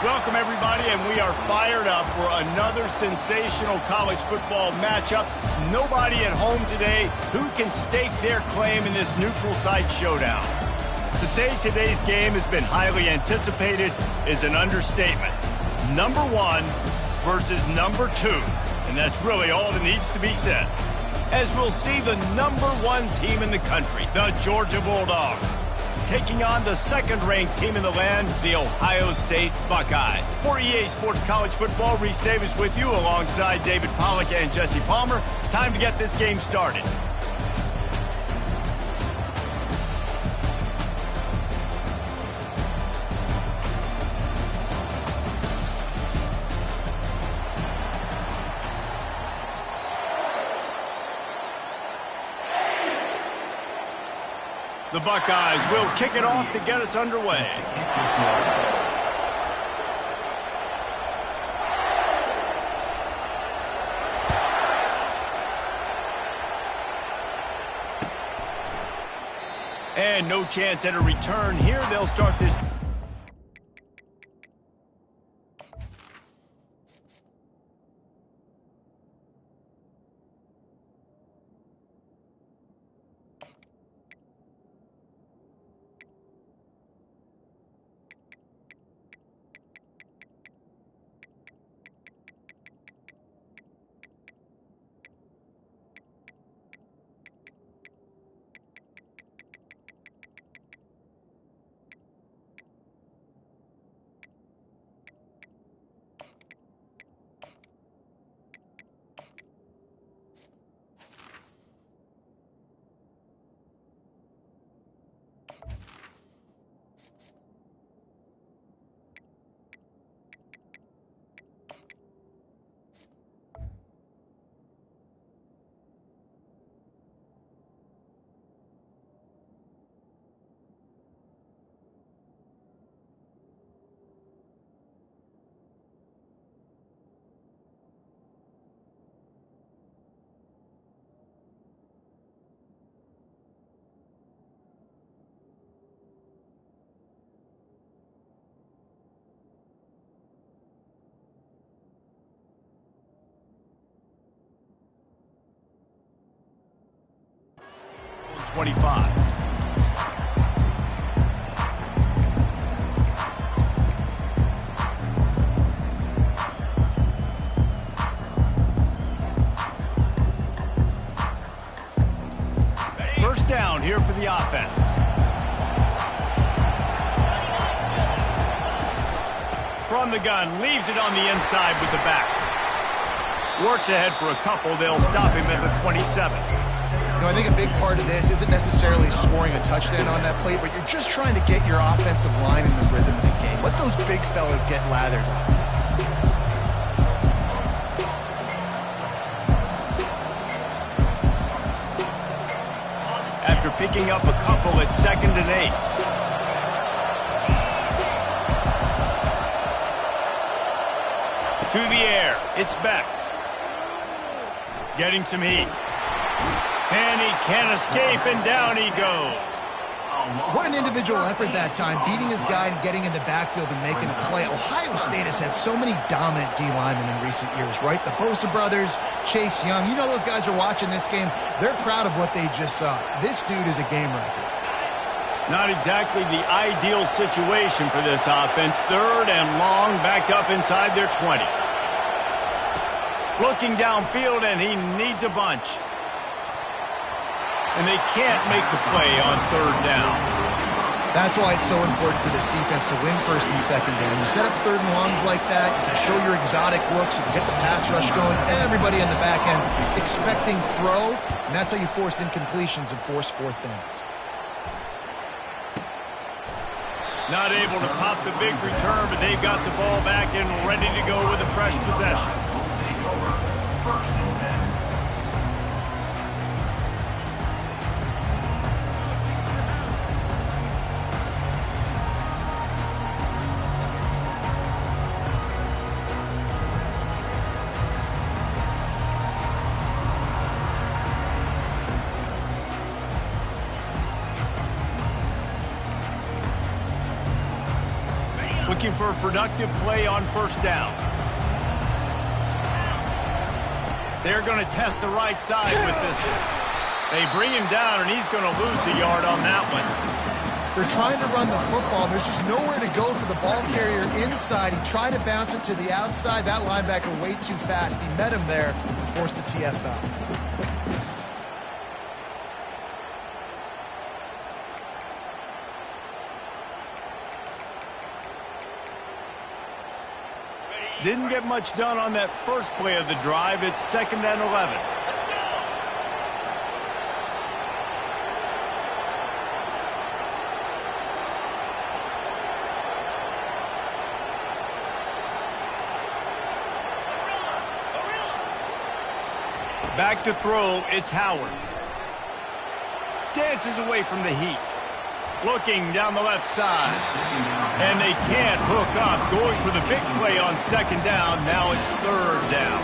Welcome, everybody, and we are fired up for another sensational college football matchup. Nobody at home today who can stake their claim in this neutral site showdown. To say today's game has been highly anticipated is an understatement. Number one versus number two, and that's really all that needs to be said. As we'll see the number one team in the country, the Georgia Bulldogs, taking on the second-ranked team in the land, the Ohio State Buckeyes. For EA Sports College Football, Reese Davis with you alongside David Pollack and Jesse Palmer. Time to get this game started. The Buckeyes will kick it off to get us underway. And no chance at a return here. They'll start this. First down here for the offense. From the gun, leaves it on the inside with the back. Works ahead for a couple. They'll stop him at the 27. You know, I think a big part of this isn't necessarily scoring a touchdown on that play, but you're just trying to get your offensive line in the rhythm of the game. Let those big fellas get lathered up. After picking up a couple at 2nd and 8. To the air, it's Beck. Getting some heat. And he can't escape, and down he goes. What an individual effort that time, beating his guy and getting in the backfield and making a play. Ohio State has had so many dominant D-linemen in recent years, right? The Bosa brothers, Chase Young. You know those guys are watching this game. They're proud of what they just saw. This dude is a game record. Not exactly the ideal situation for this offense. 3rd and long, backed up inside their 20. Looking downfield, and he needs a bunch. And they can't make the play on 3rd down. That's why it's so important for this defense to win 1st and 2nd down. You set up 3rd and longs like that, you can show your exotic looks, you can get the pass rush going, everybody in the back end expecting throw, and that's how you force incompletions and force 4th downs. Not able to pop the big return, but they've got the ball back and ready to go with a fresh possession. looking for a productive play on first down. They're going to test the right side with this one. They bring him down, and he's going to lose a yard on that one. They're trying to run the football. There's just nowhere to go for the ball carrier inside. He tried to bounce it to the outside. That linebacker way too fast. He met him there and forced the TFL. Didn't get much done on that first play of the drive. It's 2nd and 11. Back to throw, it's Howard. Dances away from the heat. Looking down the left side. And they can't hook up. Going for the big play on 2nd down. Now it's 3rd down.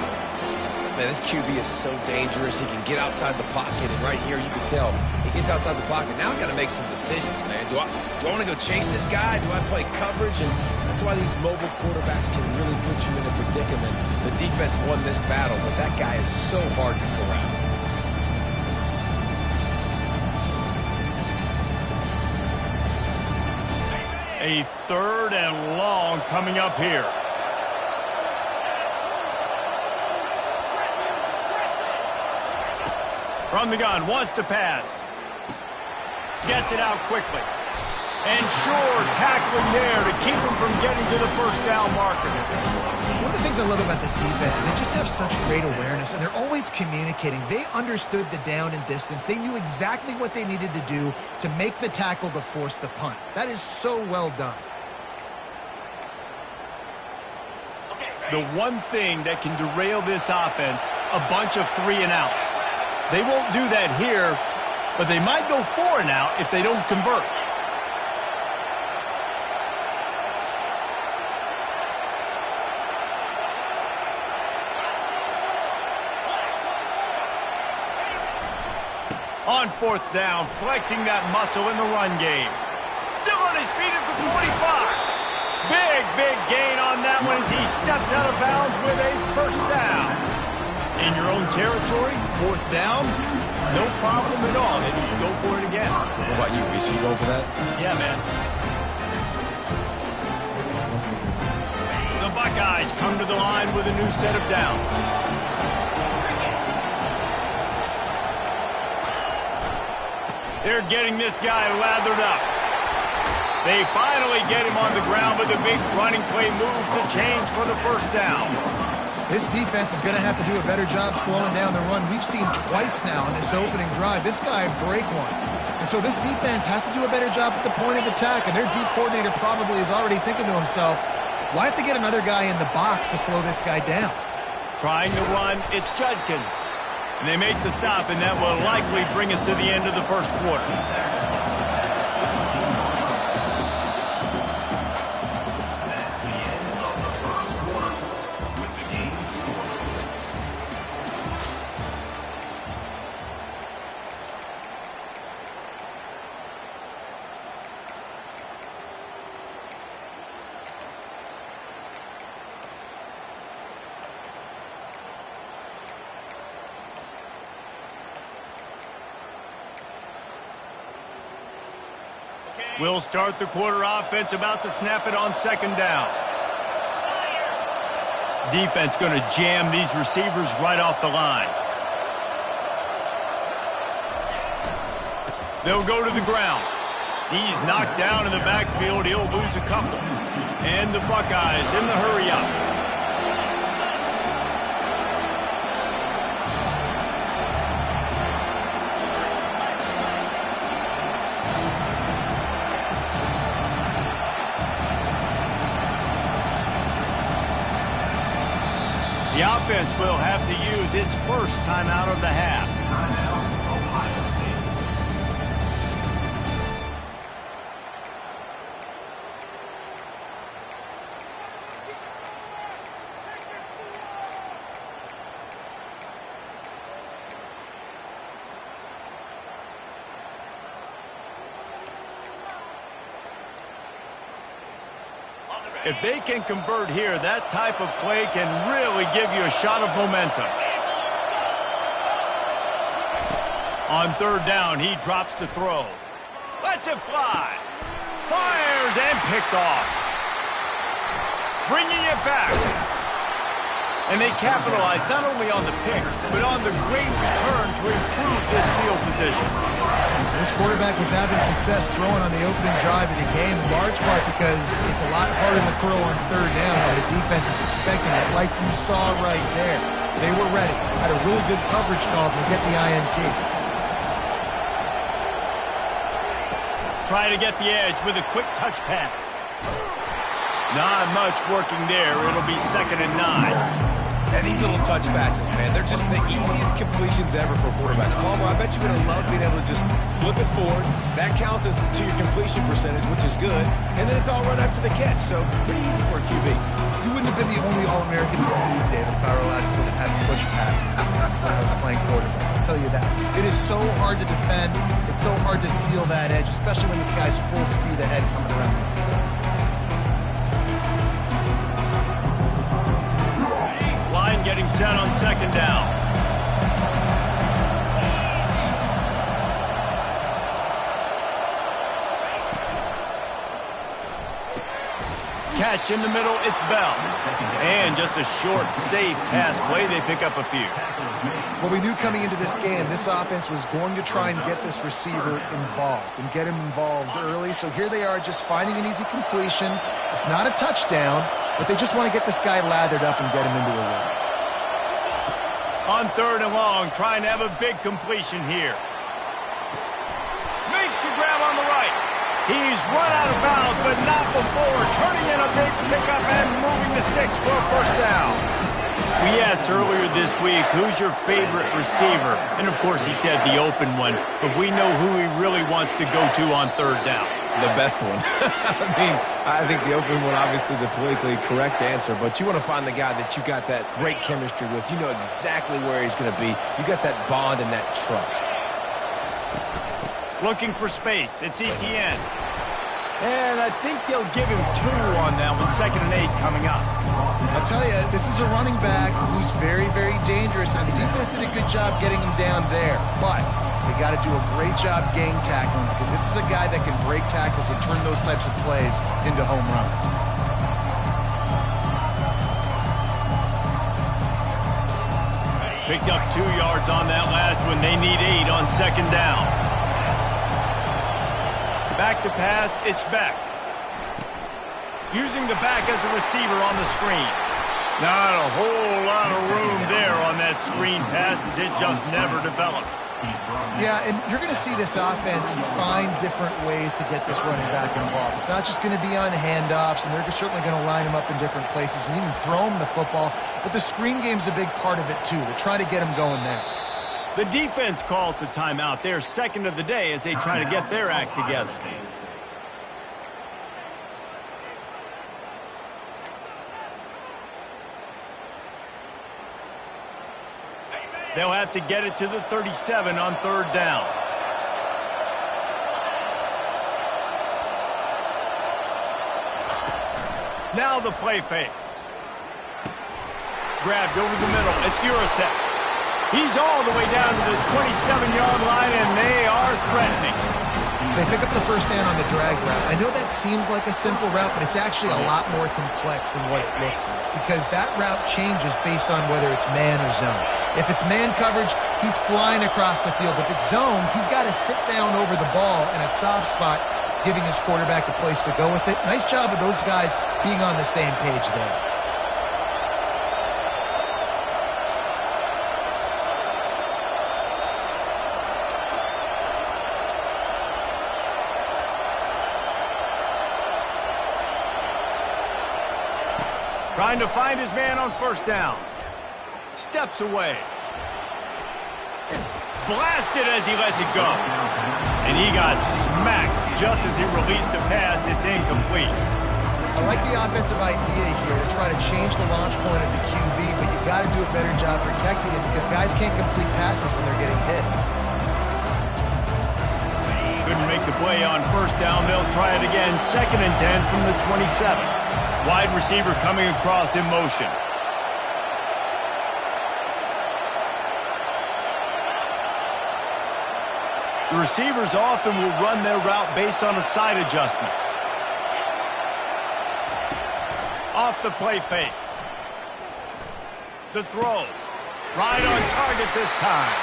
Man, this QB is so dangerous. He can get outside the pocket, and right here you can tell he gets outside the pocket. Now I got to make some decisions, man. Do I want to go chase this guy? Do I play coverage? And that's why these mobile quarterbacks can really put you in a predicament. The defense won this battle, but that guy is so hard to corral. A 3rd and long coming up here. From the gun, wants to pass. Gets it out quickly. And sure, tackling there to keep him from getting to the first down marker. One of the things I love about this defense is they just have such great awareness, and they're always communicating. They understood the down and distance. They knew exactly what they needed to do to make the tackle to force the punt. That is so well done. The one thing that can derail this offense, a bunch of 3-and-outs. They won't do that here, but they might go 4-and-out if they don't convert. On 4th down, flexing that muscle in the run game. Still on his feet at the 45. Big gain on that one as he steps out of bounds with a first down. In your own territory, 4th down, no problem at all. They just go for it again. What about you, Reese? Are you going for that? Yeah, man. The Buckeyes come to the line with a new set of downs. They're getting this guy lathered up. They finally get him on the ground, but the big running play moves the change for the first down. This defense is going to have to do a better job slowing down the run. We've seen twice now in this opening drive. This guy break one. And so this defense has to do a better job at the point of attack, and their D coordinator probably is already thinking to himself, well, I have to get another guy in the box to slow this guy down. Trying to run, it's Judkins. And they make the stop, and that will likely bring us to the end of the first quarter. We'll start the quarter offense, about to snap it on 2nd down. Defense going to jam these receivers right off the line. They'll go to the ground. He's knocked down in the backfield. He'll lose a couple. And the Buckeyes in the hurry up. The offense will have to use its first timeout of the half. If they can convert here, that type of play can really give you a shot of momentum. On third down, he drops to throw. Lets it fly. Fires and picked off. Bringing it back. And they capitalize not only on the pick, but on the great return to improve this field position. This quarterback was having success throwing on the opening drive of the game, in large part because it's a lot harder to throw on third down when the defense is expecting it, like you saw right there. They were ready, had a really good coverage call to get the INT. Try to get the edge with a quick touch pass. Not much working there. It'll be 2nd and 9. And these little touch passes, man, they're just the easiest completions ever for quarterbacks. Palmer, I bet you would have loved being able to just flip it forward. That counts as to your completion percentage, which is good. And then it's all right after the catch, so pretty easy for a QB. You wouldn't have been the only All-American in this league, David, if I were allowed to have push passes when I was playing quarterback. I'll tell you that. It is so hard to defend. It's so hard to seal that edge, especially when this guy's full speed ahead coming around the outside. Getting set on 2nd down. Catch in the middle, it's Bell. And just a short, safe pass play, they pick up a few. Well, we knew coming into this game, this offense was going to try and get this receiver involved and get him involved early. So here they are just finding an easy completion. It's not a touchdown, but they just want to get this guy lathered up and get him into a run. On 3rd and long, trying to have a big completion here. Makes the grab on the right. He's run out of bounds, but not before turning in a big pickup and moving the sticks for a 1st down. We asked earlier this week, who's your favorite receiver? And of course, he said the open one, but we know who he really wants to go to on 3rd down. The best one. I mean, I think the open one, obviously the politically correct answer, but you want to find the guy that you got that great chemistry with. You know exactly where he's going to be. You got that bond and that trust. Looking for space. It's Etienne. And I think they'll give him 2 on that one. 2nd and 8 coming up. I'll tell you, this is a running back who's very, very dangerous, and the defense did a good job getting him down there, but they got to do a great job gang tackling because this is a guy that can break tackles and turn those types of plays into home runs. Picked up 2 yards on that last one. They need 8 on 2nd down. Back to pass, it's Beck. Using the back as a receiver on the screen. Not a whole lot of room there on that screen pass as it just never developed. Yeah, and you're going to see this offense find different ways to get this running back involved. It's not just going to be on handoffs, and they're certainly going to line him up in different places and even throw him the football. But the screen game's a big part of it, too. They're trying to get him going there. The defense calls the timeout. They're 2nd of the day as they try to get their act together. They'll have to get it to the 37 on 3rd down. Now the play fake. Grabbed over the middle. It's Urasek. He's all the way down to the 27-yard line, and they are threatening. They pick up the 1st down on the drag route. I know that seems like a simple route, but it's actually a lot more complex than what it looks like because that route changes based on whether it's man or zone. If it's man coverage, he's flying across the field. If it's zone, he's got to sit down over the ball in a soft spot, giving his quarterback a place to go with it. Nice job of those guys being on the same page there. Trying to find his man on 1st down. Steps away. Blasted as he lets it go. And he got smacked just as he released the pass. It's incomplete. I like the offensive idea here to try to change the launch point of the QB, but you got to do a better job protecting it because guys can't complete passes when they're getting hit. Couldn't make the play on 1st down. They'll try it again. 2nd and 10 from the 27. Wide receiver coming across in motion. The receivers often will run their route based on a side adjustment. Off the play fake. The throw. Right on target this time.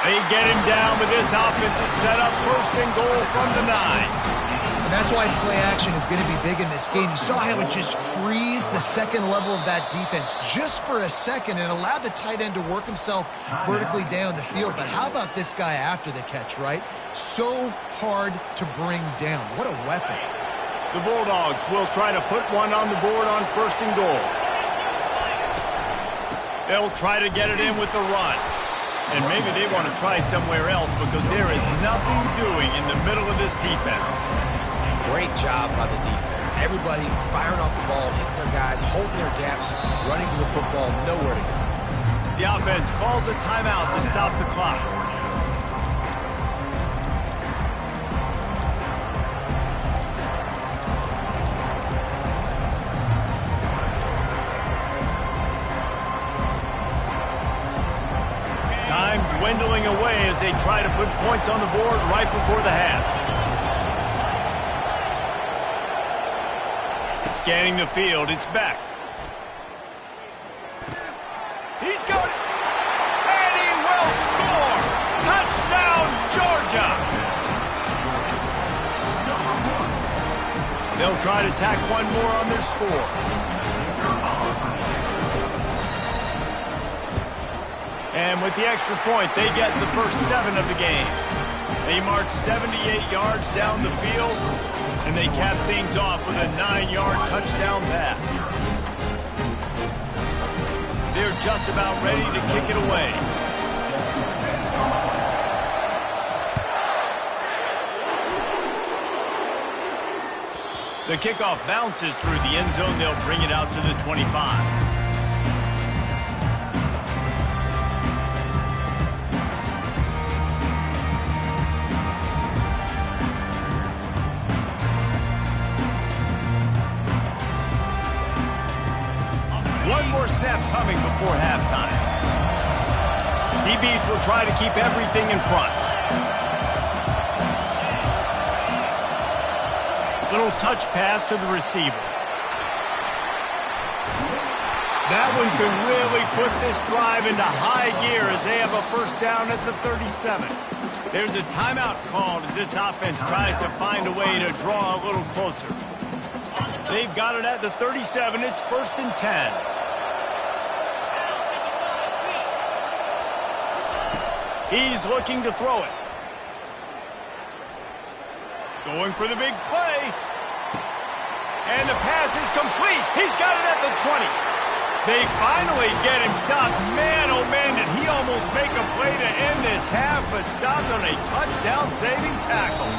They get him down with this offensive setup. First and goal from the 9. And that's why play action is going to be big in this game. You saw how it just frees the second level of that defense just for a second and allowed the tight end to work himself vertically down the field. But how about this guy after the catch, right? So hard to bring down. What a weapon. The Bulldogs will try to put one on the board on first and goal. They'll try to get it in with the run. And maybe they want to try somewhere else because there is nothing doing in the middle of this defense. Great job by the defense. Everybody firing off the ball, hitting their guys, holding their gaps, running to the football, nowhere to go. The offense calls a timeout to stop the clock. Time dwindling away as they try to put points on the board right before the half. Scanning the field, it's back. He's got it, and he will score! Touchdown, Georgia! They'll try to tack one more on their score. And with the extra point, they get the first 7 of the game. They march 78 yards down the field, and they cap things off with a 9-yard touchdown pass. They're just about ready to kick it away. The kickoff bounces through the end zone. They'll bring it out to the 25. Snap coming before halftime. DBs will try to keep everything in front. Little touch pass to the receiver. That one could really put this drive into high gear as they have a first down at the 37. There's a timeout called as this offense tries to find a way to draw a little closer. They've got it at the 37. It's first and 10. He's looking to throw it. Going for the big play. And the pass is complete. He's got it at the 20. They finally get him stopped. Man, oh man, did he almost make a play to end this half, but stopped on a touchdown-saving tackle.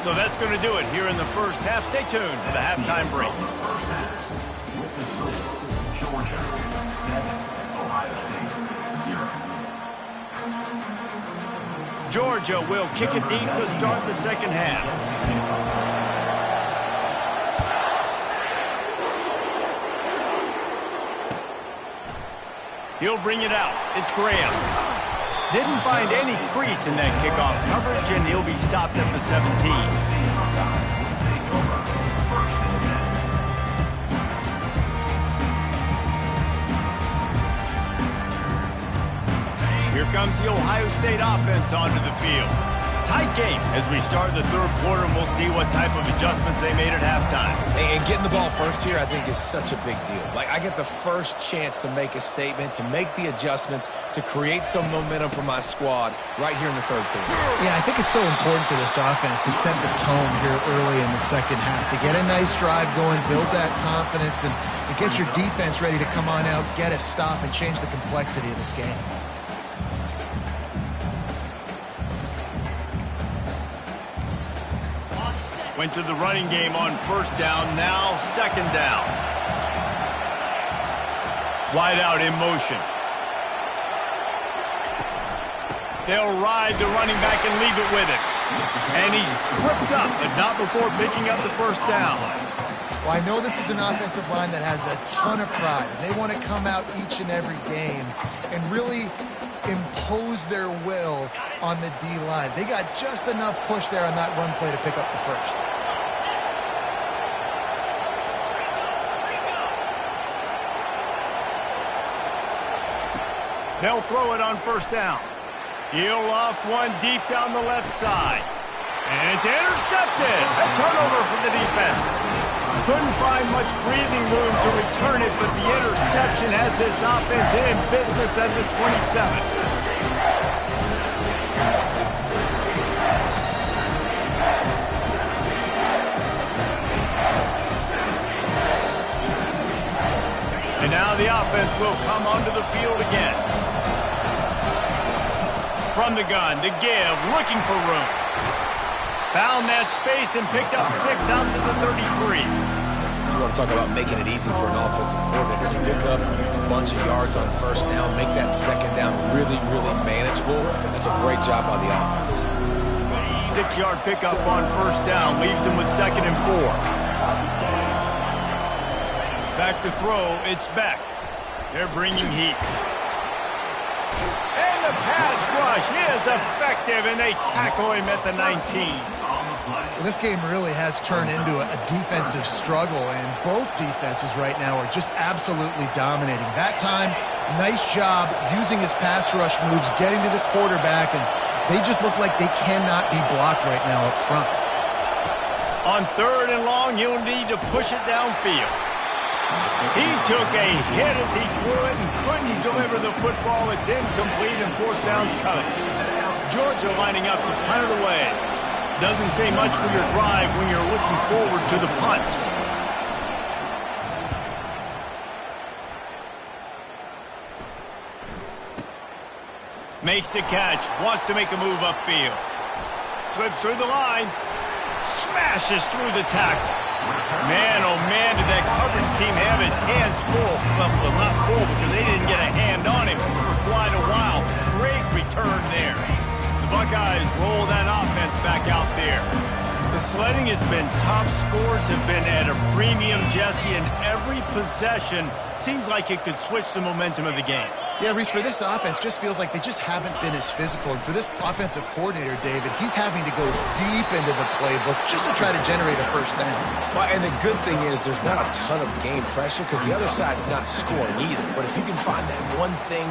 So that's going to do it here in the first half. Stay tuned for the halftime break. Georgia 7, Ohio State 0. Georgia will kick it deep to start the second half. He'll bring it out. It's Graham. Didn't find any crease in that kickoff coverage, and he'll be stopped at the 17. Here comes the Ohio State offense onto the field. Tight game as we start the third quarter, and we'll see what type of adjustments they made at halftime. And getting the ball first here, I think, is such a big deal. Like, I get the first chance to make a statement, to make the adjustments, to create some momentum for my squad right here in the third quarter. Yeah, I think it's so important for this offense to set the tone here early in the second half, to get a nice drive going, build that confidence, and get your defense ready to come on out, get a stop, and change the complexity of this game. Went to the running game on first down, now second down. Wide out in motion. They'll ride the running back and leave it with him. And he's tripped up, but not before picking up the first down. Well, I know this is an offensive line that has a ton of pride. They want to come out each and every game and really impose their will on the D-line. They got just enough push there on that run play to pick up the first. They'll throw it on first down. He'll loft one deep down the left side. And it's intercepted. A turnover for the defense. Couldn't find much breathing room to return it, but the interception has this offense in business at the 27. And now the offense will come onto the field again. From the gun, to give, looking for room. Found that space and picked up 6 out to the 33. You want to talk about making it easy for an offensive coordinator. You pick up a bunch of yards on first down, make that second down really, really manageable. That's a great job by the offense. 6-yard pickup on first down leaves them with 2nd and 4. Back to throw, it's Beck. They're bringing heat. And the pass rush is effective, and they tackle him at the 19. Well, this game really has turned into a defensive struggle, and both defenses right now are just absolutely dominating. That time, nice job using his pass rush moves, getting to the quarterback, and they just look like they cannot be blocked right now up front. On 3rd and long, he'll need to push it downfield. He took a hit as he threw it and couldn't deliver the football. It's incomplete and 4th down's coming. Georgia lining up to punt it away. Doesn't say much for your drive when you're looking forward to the punt. Makes the catch. Wants to make a move upfield. Slips through the line. Smashes through the tackle. Man, oh man, did that coverage team have its hands full. Well, not full because they didn't get a hand on him for quite a while. Great return there. The Buckeyes roll that offense back out there. The sledding has been tough. Scores have been at a premium, Jesse, and every possession seems like it could switch the momentum of the game. Yeah, Reese, for this offense, just feels like they just haven't been as physical. And for this offensive coordinator, David, he's having to go deep into the playbook just to try to generate a first down. Well, and the good thing is there's not a ton of game pressure because the other side's not scoring either. But if you can find that one thing,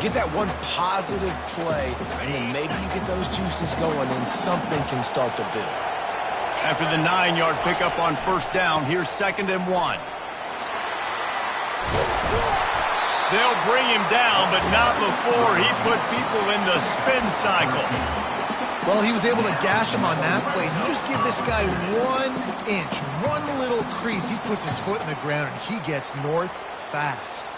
get that one positive play, and then maybe you get those juices going, then something can start to build. After the 9-yard pickup on first down, here's 2nd and 1. They'll bring him down, but not before he put people in the spin cycle. Well, he was able to gash him on that play. You just give this guy 1 inch, one little crease. He puts his foot in the ground, and he gets north fast.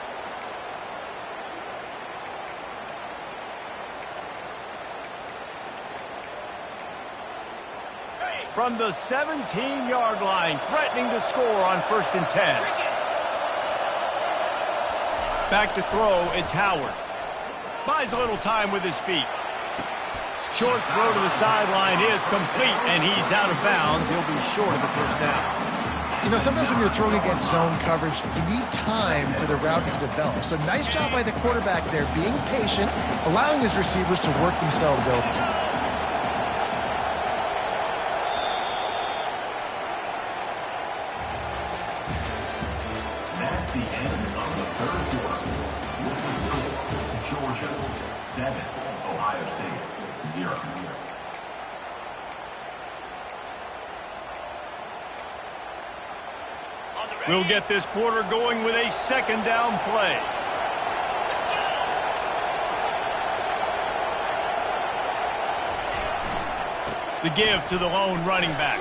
From the 17-yard line, threatening to score on 1st and 10. Back to throw, it's Howard. Buys a little time with his feet. Short throw to the sideline is complete, and he's out of bounds. He'll be short of the first down. You know, sometimes when you're throwing against zone coverage, you need time for the routes to develop. So nice job by the quarterback there, being patient, allowing his receivers to work themselves open. That's the end of the 3rd quarter. With the score, Georgia 7, Ohio State 0. We'll get this quarter going with a 2nd down play. The give to the lone running back.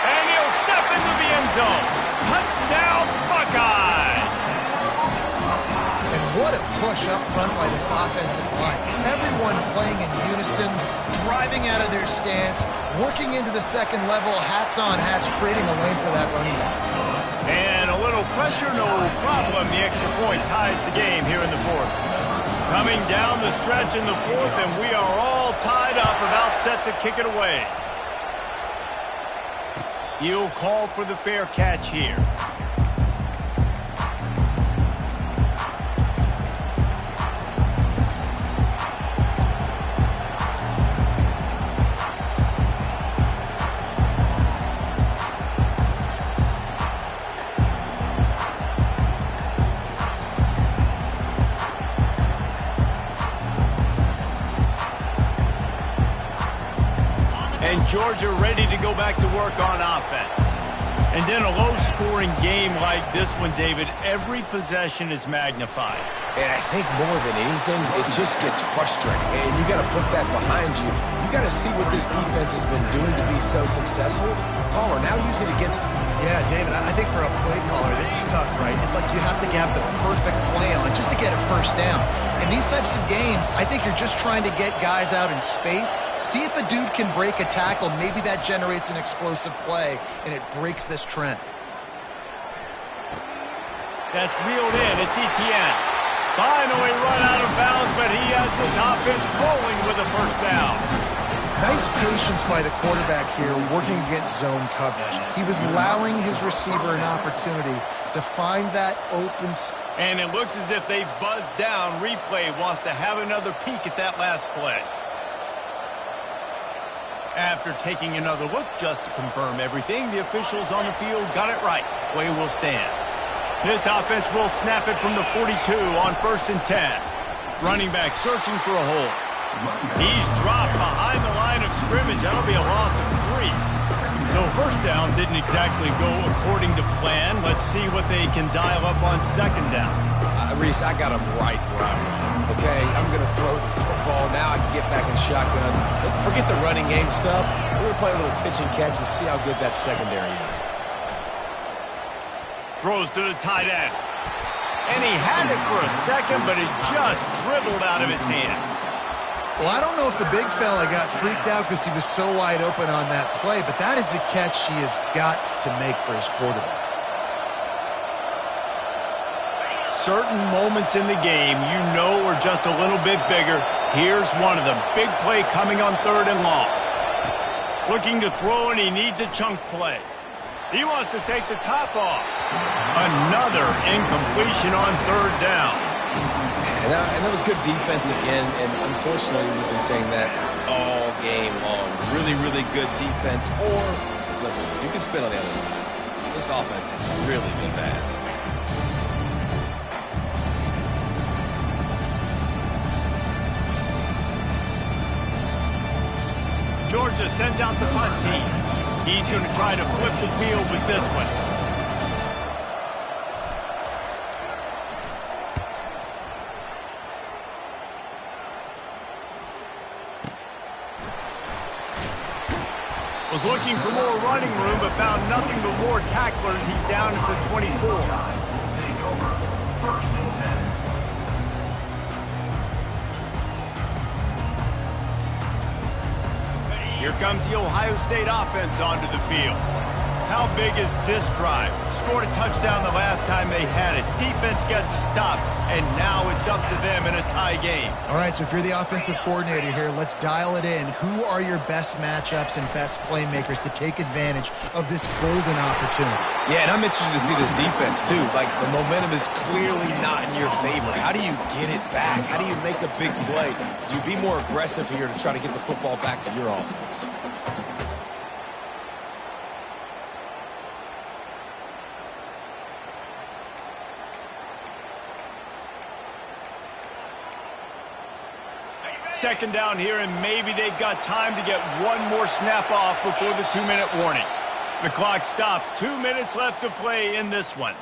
And he'll step into the end zone. Touchdown, Buckeyes! And what a push up front by this offensive line. Everyone playing in unison, driving out of their stance, working into the second level, hats on hats, creating a lane for that running back. And a little pressure, no problem. The extra point ties the game here in the 4th. Coming down the stretch in the 4th, and we are all tied up, about set to kick it away. He'll call for the fair catch here. And Georgia ready to go back to work on offense. And in a low-scoring game like this one, David, every possession is magnified. And I think more than anything, it just gets frustrating. And you got to put that behind you. You got to see what this defense has been doing to be so successful. Caller, now use it against them. Yeah, David, I think for a play caller, this is tough, right? It's like you have to have the perfect play on just to get a first down. In these types of games, I think you're just trying to get guys out in space, see if a dude can break a tackle. Maybe that generates an explosive play, and it breaks this trend. That's reeled in. It's Etienne. Finally run out of bounds, but he has this offense rolling with a first down. Nice patience by the quarterback here working against zone coverage. He was allowing his receiver an opportunity to find that open. And it looks as if they've buzzed down. Replay wants to have another peek at that last play. After taking another look just to confirm everything, the officials on the field got it right. Play will stand. This offense will snap it from the 42 on 1st and 10. Running back searching for a hole. He's dropped behind the line of scrimmage. That'll be a loss of 3. So first down didn't exactly go according to plan. Let's see what they can dial up on second down. Reese, I got him right where I want. Okay, I'm going to throw the football. Now I can get back in shotgun. Let's forget the running game stuff. We're going to play a little pitch and catch and see how good that secondary is. Throws to the tight end. And he had it for a second, but it just dribbled out of his hands. Well, I don't know if the big fella got freaked out because he was so wide open on that play, but that is a catch he has got to make for his quarterback. Certain moments in the game you know are just a little bit bigger. Here's one of them. Big play coming on 3rd and long. Looking to throw, and he needs a chunk play. He wants to take the top off. Another incompletion on 3rd down. And that was good defense again, and unfortunately we've been saying that all game long. Really, really good defense, or, listen, you can spin on the other side. This offense has really been bad. Georgia sends out the punt team. He's going to try to flip the field with this one. Was looking for more running room, but found nothing but more tacklers. He's down to the 24. Take over. 1st and 10. Here comes the Ohio State offense onto the field. How big is this drive? Scored a touchdown the last time they had it. Defense gets a stop, and now it's up to them in a tie game. All right, so if you're the offensive coordinator here, let's dial it in. Who are your best matchups and best playmakers to take advantage of this golden opportunity? Yeah, and I'm interested to see this defense, too. Like, the momentum is clearly not in your favor. How do you get it back? How do you make a big play? Do you be more aggressive here to try to get the football back to your offense? Second down here, and maybe they've got time to get one more snap off before the 2-minute warning. The clock stops. 2 minutes left to play in this one.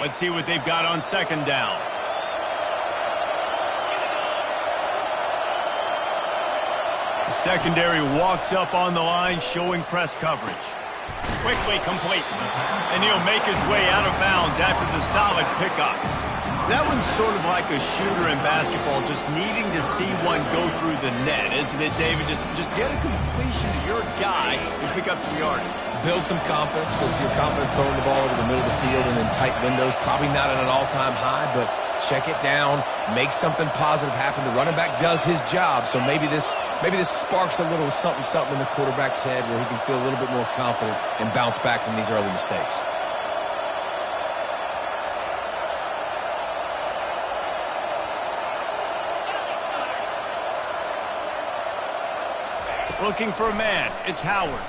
Let's see what they've got on second down. The secondary walks up on the line, showing press coverage. Quickly complete. And he'll make his way out of bounds after the solid pickup. That one's sort of like a shooter in basketball, just needing to see one go through the net, isn't it, David? Just get a completion to your guy and pick up some yardage. Build some confidence, because your confidence throwing the ball over the middle of the field and in tight windows, probably not at an all-time high, but check it down, make something positive happen. The running back does his job, so maybe this sparks a little something in the quarterback's head where he can feel a little bit more confident and bounce back from these early mistakes. Looking for a man. It's Howard.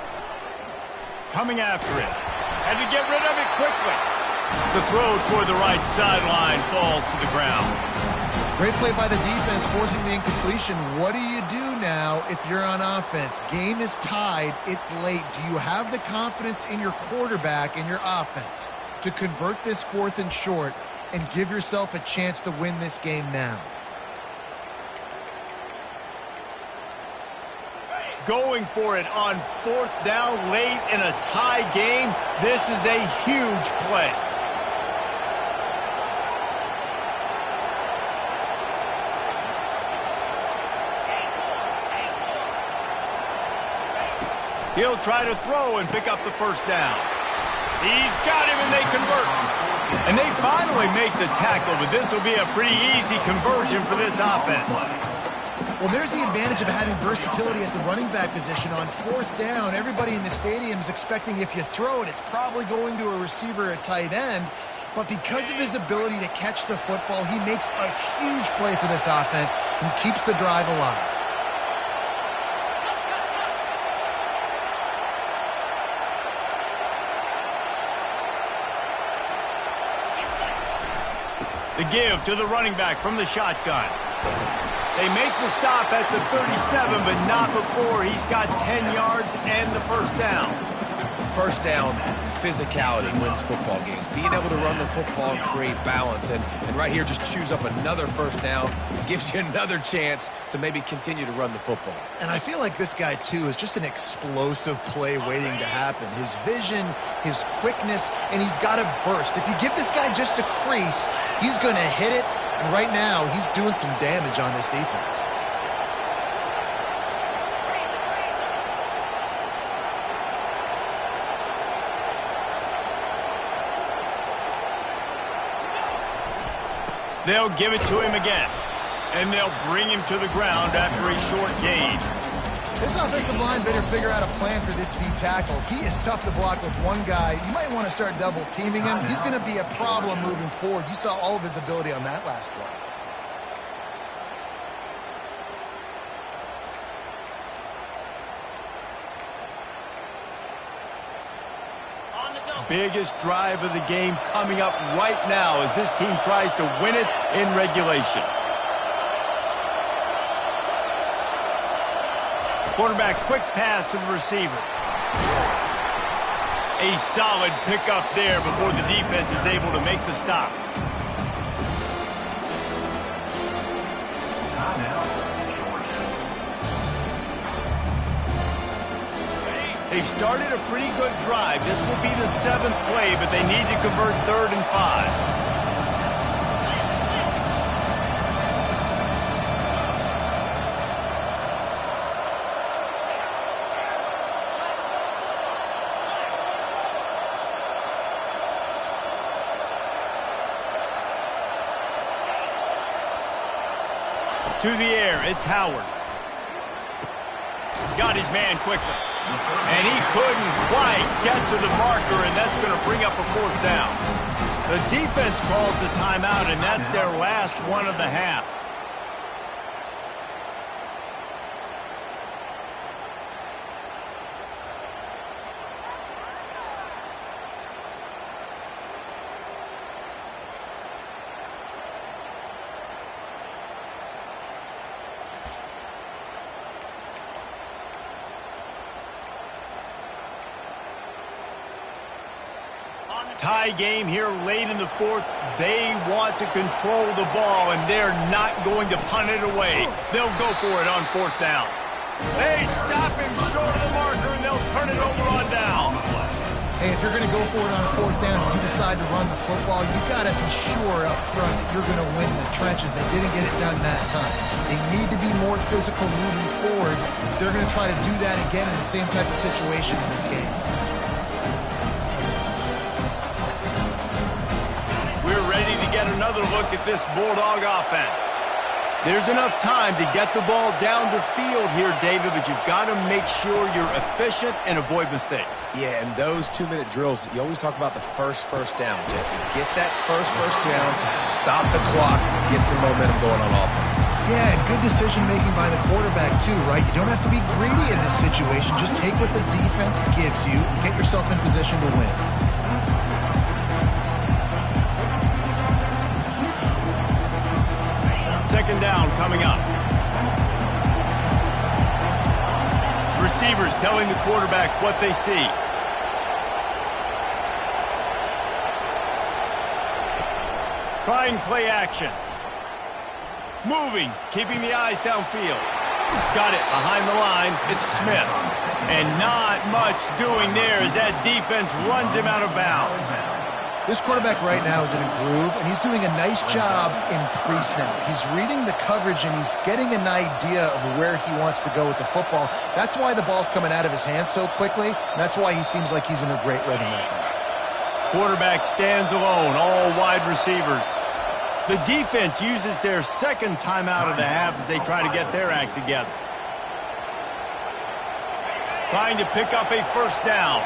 Coming after it. Had to get rid of it quickly. The throw toward the right sideline falls to the ground. Great play by the defense, forcing the incompletion. What do you do now if you're on offense? Game is tied. It's late. Do you have the confidence in your quarterback and your offense to convert this 4th and short and give yourself a chance to win this game now? Going for it on 4th down late in a tie game. This is a huge play. He'll try to throw and pick up the 1st down. He's got him and they convert. And they finally make the tackle, but this will be a pretty easy conversion for this offense. Well, there's the advantage of having versatility at the running back position. On 4th down, everybody in the stadium is expecting if you throw it, it's probably going to a receiver or tight end. But because of his ability to catch the football, he makes a huge play for this offense and keeps the drive alive. The give to the running back from the shotgun. They make the stop at the 37, but not before he's got 10 yards and the 1st down. 1st down, physicality wins football games. Being able to run the football and create balance. And right here, just choose up another 1st down. Gives you another chance to maybe continue to run the football. And I feel like this guy, too, is just an explosive play waiting to happen. His vision, his quickness, and he's got a burst. If you give this guy just a crease, he's going to hit it. And right now, he's doing some damage on this defense. They'll give it to him again, and they'll bring him to the ground after a short gain. This offensive line better figure out a plan for this D tackle. He is tough to block with one guy. You might want to start double teaming him. He's going to be a problem moving forward. You saw all of his ability on that last play. Biggest drive of the game coming up right now as this team tries to win it in regulation. Quarterback, quick pass to the receiver. A solid pickup there before the defense is able to make the stop. They've started a pretty good drive. This will be the 7th play, but they need to convert 3rd and 5. To the air, it's Howard. Got his man quickly. And he couldn't quite get to the marker, and that's going to bring up a 4th down. The defense calls the timeout, and that's their last one of the half. Tie game here late in the 4th. They want to control the ball, and they're not going to punt it away. They'll go for it on 4th down. They stop him short of the marker, and they'll turn it over on down. Hey, if you're going to go for it on 4th down and you decide to run the football, you got to be sure up front that you're going to win the trenches. They didn't get it done that time. They need to be more physical moving forward. They're going to try to do that again in the same type of situation in this game. We're ready to get another another look at this Bulldog offense. There's enough time to get the ball down the field here, David, but you've got to make sure you're efficient and avoid mistakes. Yeah, and those 2-minute drills, you always talk about the first down, Jesse. Get that first down, stop the clock, get some momentum going on offense. Yeah, and good decision-making by the quarterback, too, right? You don't have to be greedy in this situation. Just take what the defense gives you and get yourself in position to win. Second down coming up. Receivers telling the quarterback what they see. Trying play action. Moving, keeping the eyes downfield. Got it behind the line. It's Smith. And not much doing there as that defense runs him out of bounds. This quarterback right now is in a groove, and he's doing a nice job in pre-snap. He's reading the coverage, and he's getting an idea of where he wants to go with the football. That's why the ball's coming out of his hands so quickly, and that's why he seems like he's in a great rhythm right now. Quarterback stands alone, all wide receivers. The defense uses their second timeout of the half as they try to get their act together. Trying to pick up a first down.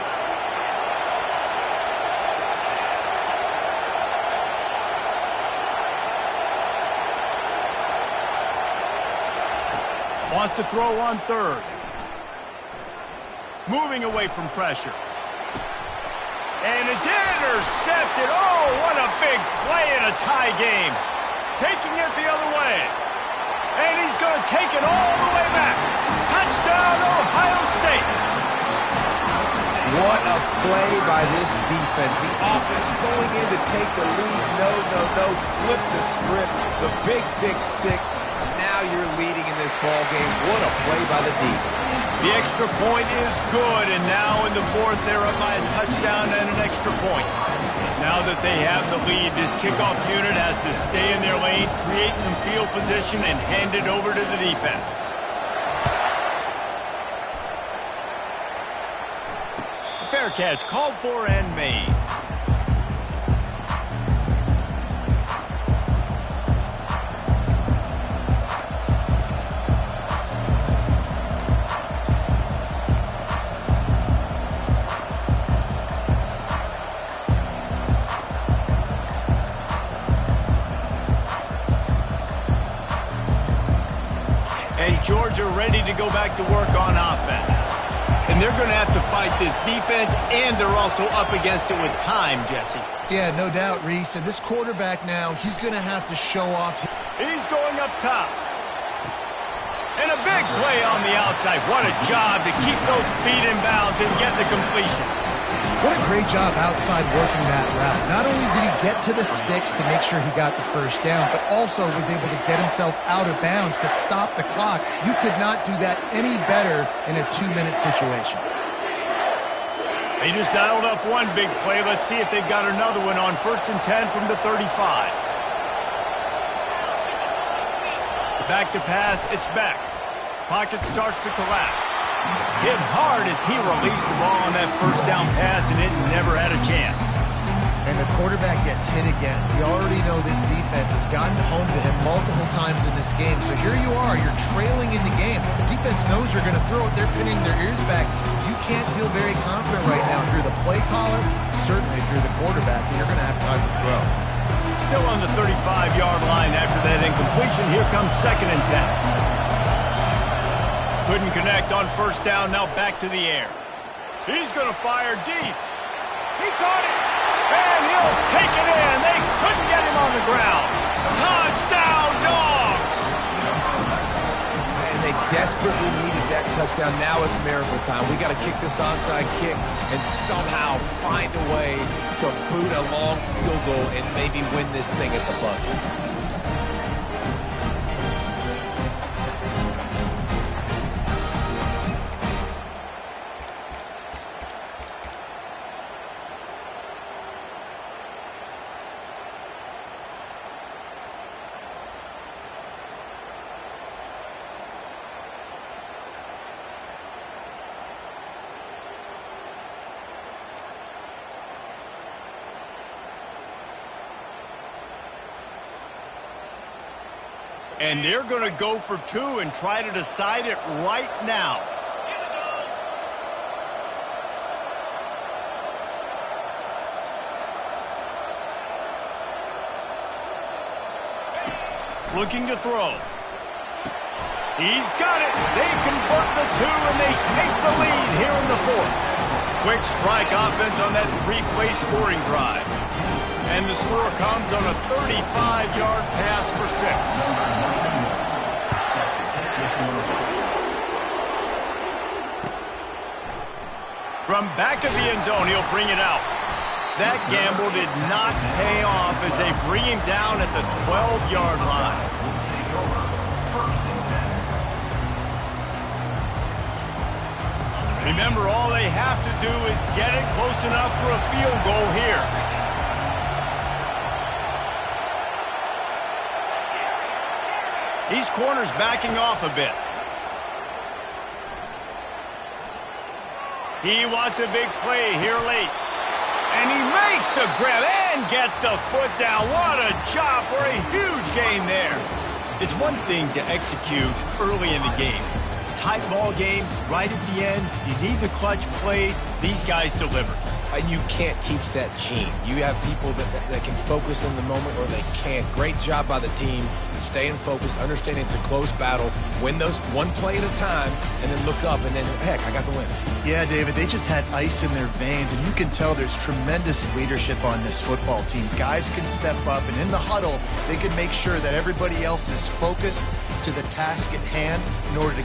Wants to throw on third. Moving away from pressure. And it's intercepted. Oh, what a big play in a tie game. Taking it the other way. And he's going to take it all the way back. Touchdown, Ohio State. What a play by this defense. The offense going in to take the lead. No. Flip the script. The big pick six. Now you're leading in this ball game. What a play by the D. The extra point is good, and now in the fourth, they're up by a touchdown and an extra point. Now that they have the lead, this kickoff unit has to stay in their lane, create some field position, and hand it over to the defense. Fair catch called for and made. And Georgia ready to go back to work on offense. And they're going to have to fight this defense, and they're also up against it with time, Jesse. Yeah, no doubt, Reese. And this quarterback now, he's going to have to show off. He's going up top. And a big play on the outside. What a job to keep those feet in bounds and get the completion. What a great job outside working that route. Not only did he get to the sticks to make sure he got the first down, but also was able to get himself out of bounds to stop the clock. You could not do that any better in a 2-minute situation. They just dialed up one big play. Let's see if they've got another one on 1st and 10 from the 35. Back to pass, it's Beck. Pocket starts to collapse. Hit hard as he released the ball on that first down pass, and it never had a chance. And the quarterback gets hit again. We already know this defense has gotten home to him multiple times in this game. So here you are, you're trailing in the game. The defense knows you're going to throw it. They're pinning their ears back. You can't feel very confident right now through the play caller, certainly through the quarterback, that you're going to have time to throw. Still on the 35-yard line after that incompletion. Here comes 2nd and 10. Couldn't connect on first down, now back to the air. He's going to fire deep. He caught it, and he'll take it in. They couldn't get him on the ground. Touchdown, Dogs! And they desperately needed that touchdown. Now it's miracle time. We got to kick this onside kick and somehow find a way to boot a long field goal and maybe win this thing at the buzzer. And they're going to go for 2 and try to decide it right now. Looking to throw. He's got it. They convert the 2, and they take the lead here in the 4th. Quick strike offense on that 3-play scoring drive. And the score comes on a 35-yard pass for 6. From back of the end zone, he'll bring it out. That gamble did not pay off as they bring him down at the 12-yard line. Remember, all they have to do is get it close enough for a field goal here. These corners backing off a bit. He wants a big play here late. And he makes the grab and gets the foot down. What a job for a huge gain there. It's one thing to execute early in the game. Tight ball game, right at the end. You need the clutch plays. These guys deliver. And you can't teach that gene. You have people that can focus in the moment or they can't. Great job by the team staying focused, understanding it's a close battle, win those one play at a time, and then look up and then, heck, I got the win. Yeah, David, they just had ice in their veins, and you can tell there's tremendous leadership on this football team. Guys can step up, and in the huddle, they can make sure that everybody else is focused to the task at hand in order to